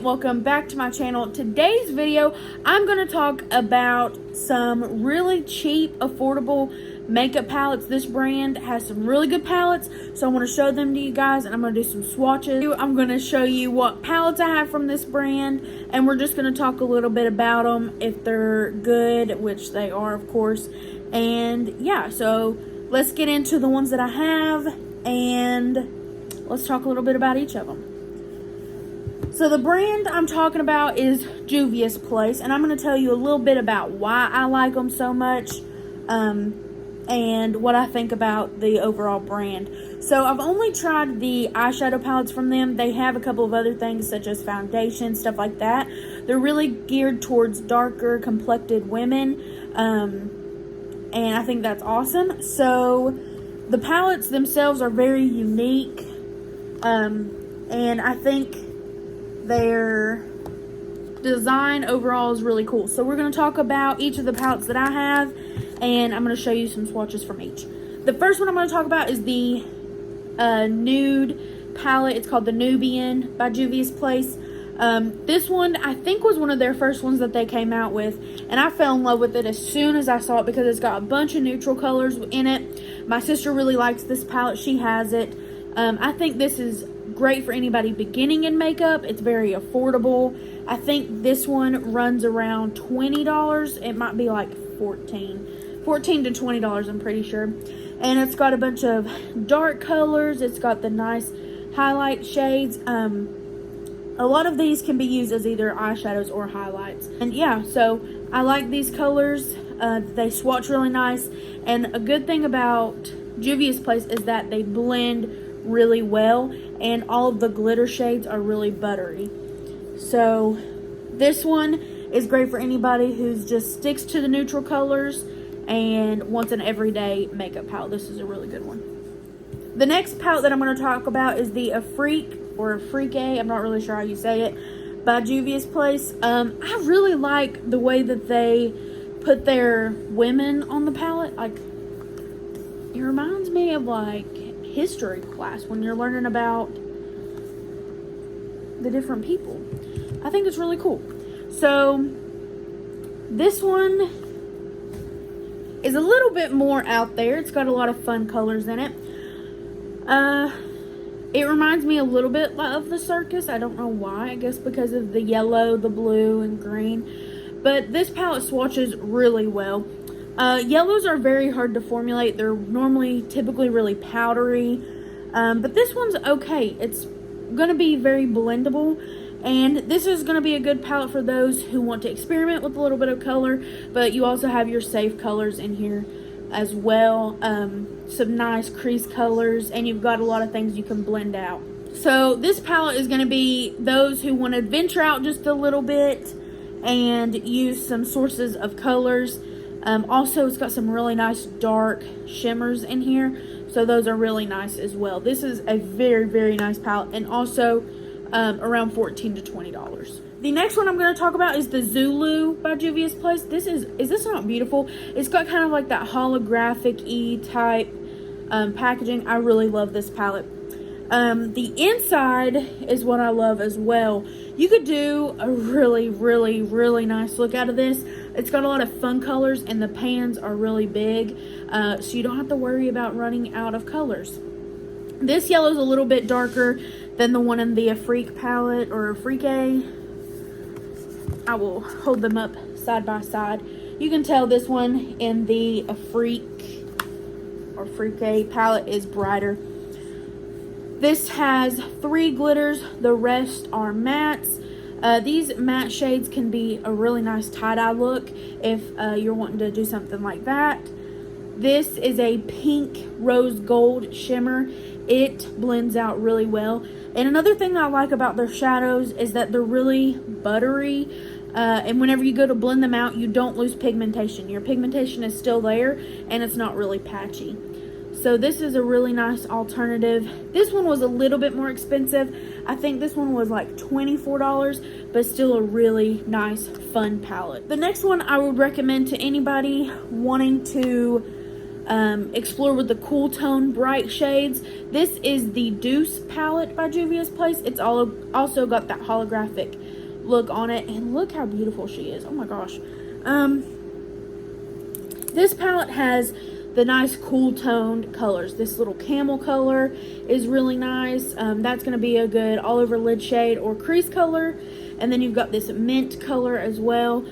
welcome back to my channel. Today's video, I'm going to talk about some really cheap, affordable makeup palettes. This brand has some really good palettes, so I want to show them to you guys, and I'm going to do some swatches. I'm going to show you what palettes I have from this brand, and we're just going to talk a little bit about them, if they're good, which they are, of course. And yeah, so let's get into the ones that I have, and let's talk a little bit about each of them. So the brand I'm talking about is Juvia'S Place, and I'm going to tell you a little bit about why I like them so much, and what I think about the overall brand. So I've only tried the eyeshadow palettes from them. They have a couple of other things such as foundation, stuff like that. They're really geared towards darker complected women, and I think that's awesome. So the palettes themselves are very unique, and I think their design overall is really cool. So we're going to talk about each of the palettes that I have, and I'm going to show you some swatches from each. The first one I'm going to talk about is the Nude Palette. It's called the Nubian by Juvia'S Place. This one I think was one of their first ones that they came out with, and I fell in love with it as soon as I saw it because it's got a bunch of neutral colors in it. My sister really likes this palette. She has it. I think this is great for anybody beginning in makeup. It's very affordable. I think this one runs around $20. It might be like $14 to $20, I'm pretty sure. And it's got a bunch of dark colors. It's got the nice highlight shades. A lot of these can be used as either eyeshadows or highlights. And yeah, so I like these colors. They swatch really nice. And a good thing about Juvia'S Place is that they blend really well, and all of the glitter shades are really buttery. So this one is great for anybody who just sticks to the neutral colors and wants an everyday makeup palette. This is a really good one. The next palette that I'm going to talk about is the Afrique, or Afrique, I'm not really sure how you say it, by Juvia'S Place. I really like the way that they put their women on the palette. Like, it reminds me of like history class when you're learning about the different people. I think it's really cool. So this one is a little bit more out there. It's got a lot of fun colors in it. It reminds me a little bit of the circus. I don't know why. I guess because of the yellow, the blue, and green. But this palette swatches really well. Yellows are very hard to formulate. They're typically really powdery. But this one's okay. It's going to be very blendable. And this is going to be a good palette for those who want to experiment with a little bit of color. But you also have your safe colors in here as well. Some nice crease colors. And you've got a lot of things you can blend out. So this palette is going to be those who want to venture out just a little bit and use some sources of colors. Also, it's got some really nice dark shimmers in here, so those are really nice as well. This is a very, very nice palette, and also around $14 to $20. The next one I'm going to talk about is the Zulu by Juvia'S Place. Is this not beautiful? It's got kind of like that holographic-y type packaging. I really love this palette. The inside is what I love as well. You could do a really, really, really nice look out of this. It's got a lot of fun colors, and the pans are really big, so you don't have to worry about running out of colors. This yellow is a little bit darker than the one in the Afrique palette, or Afrique. I will hold them up side by side. You can tell this one in the Afrique or Afrique palette is brighter. This has 3 glitters. The rest are mattes. These matte shades can be a really nice tie-dye look if you're wanting to do something like that. This is a pink rose gold shimmer. It blends out really well. And another thing I like about their shadows is that they're really buttery. And whenever you go to blend them out, you don't lose pigmentation. Your pigmentation is still there, and it's not really patchy. So this is a really nice alternative. This one was a little bit more expensive. I think this one was like $24, but still a really nice, fun palette. The next one I would recommend to anybody wanting to explore with the cool tone bright shades. This is the Deuce Palette by Juvia'S Place. It's also got that holographic look on it. And look how beautiful she is. Oh my gosh. This palette has the nice cool toned colors. This little camel color is really nice. That's going to be a good all over lid shade or crease color. And then you've got this mint color as well.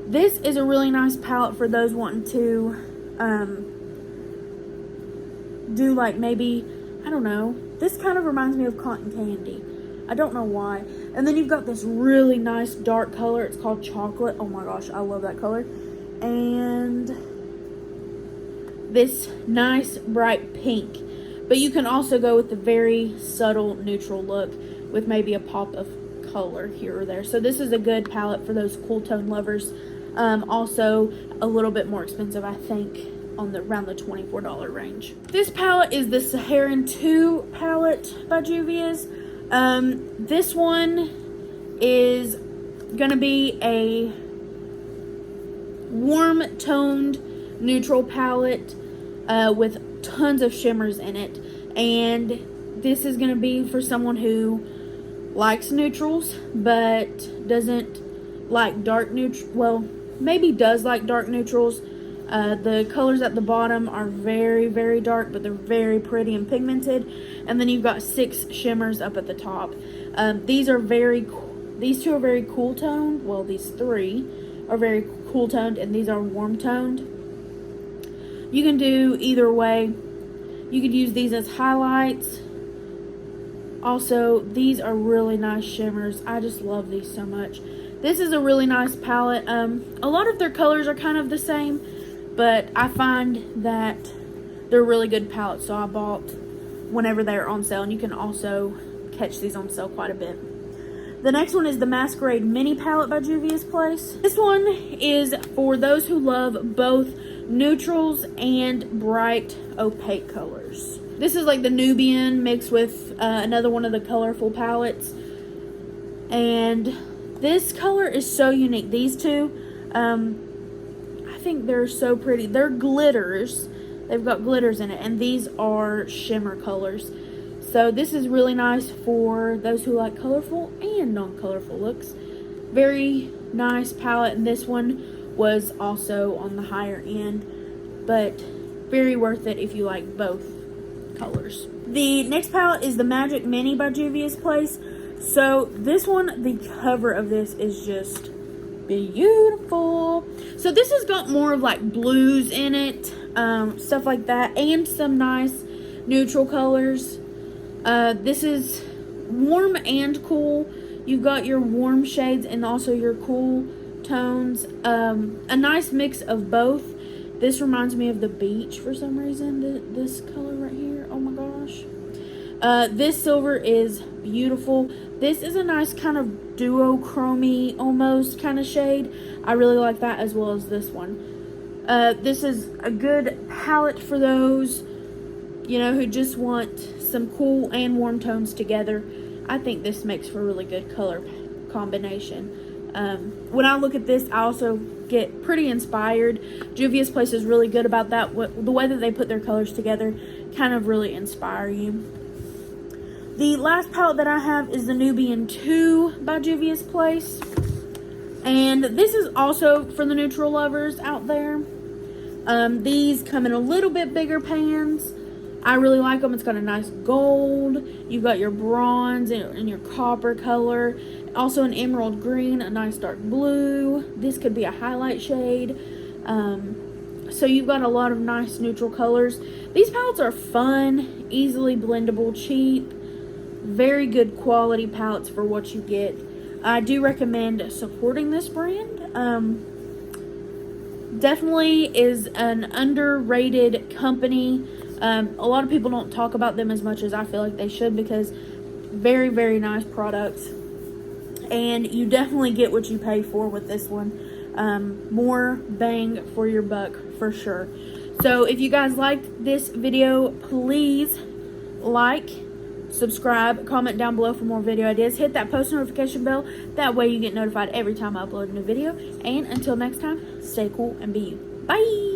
This is a really nice palette for those wanting to do like maybe, I don't know, this kind of reminds me of cotton candy. I don't know why. And then you've got this really nice dark color. It's called chocolate. Oh my gosh, I love that color. And this nice bright pink. But you can also go with the very subtle neutral look with maybe a pop of color here or there. So this is a good palette for those cool tone lovers. Also a little bit more expensive, I think, on the around the $24 range. This palette is the Saharan 2 palette by Juvia'S. This one is gonna be a warm toned neutral palette with tons of shimmers in it, and this is gonna be for someone who likes neutrals but doesn't like dark neutral, well, maybe does like dark neutrals. The colors at the bottom are very, very dark, but they're very pretty and pigmented. And then you've got 6 shimmers up at the top. These two are very cool toned. Well, these 3 are very cool toned, and these are warm toned. You can do either way. You could use these as highlights. Also, these are really nice shimmers. I just love these so much. This is a really nice palette. A lot of their colors are kind of the same, but I find that they're really good palettes, so I bought whenever they're on sale, and you can also catch these on sale quite a bit. The next one is the Masquerade Mini Palette by Juvia'S Place. This one is for those who love both neutrals and bright opaque colors. This is like the Nubian mixed with another one of the colorful palettes. And this color is so unique. These two, I think they're so pretty. They're glitters. They've got glitters in it. And these are shimmer colors. So this is really nice for those who like colorful and non-colorful looks. Very nice palette. And this one was also on the higher end, but very worth it if you like both colors. The next palette is the Magic Mini by Juvia'S Place. So this one, the cover of this is just beautiful. So this has got more of like blues in it, stuff like that, and some nice neutral colors. This is warm and cool. You've got your warm shades and also your cool tones. A nice mix of both. This reminds me of the beach for some reason. This color right here. Oh my gosh. This silver is beautiful. This is a nice kind of duochrome almost kind of shade. I really like that, as well as this one. This is a good palette for those, you know, who just want some cool and warm tones together. I think this makes for a really good color combination. When I look at this, I also get pretty inspired. Juvia'S Place is really good about that. The way that they put their colors together kind of really inspire you. The last palette that I have is the Nubian 2 by Juvia'S Place. And this is also for the neutral lovers out there. These come in a little bit bigger pans. I really like them. It's got a nice gold. You've got your bronze and your copper color. Also an emerald green, a nice dark blue. This could be a highlight shade. So you've got a lot of nice neutral colors. These palettes are fun, easily blendable, cheap. Very good quality palettes for what you get. I do recommend supporting this brand. Definitely is an underrated company. A lot of people don't talk about them as much as I feel like they should, because very, very nice products. And you definitely get what you pay for with this one. More bang for your buck for sure. So if you guys liked this video, please like, subscribe, comment down below for more video ideas. Hit that post notification bell. That way you get notified every time I upload a new video. And until next time, stay cool and be you. Bye!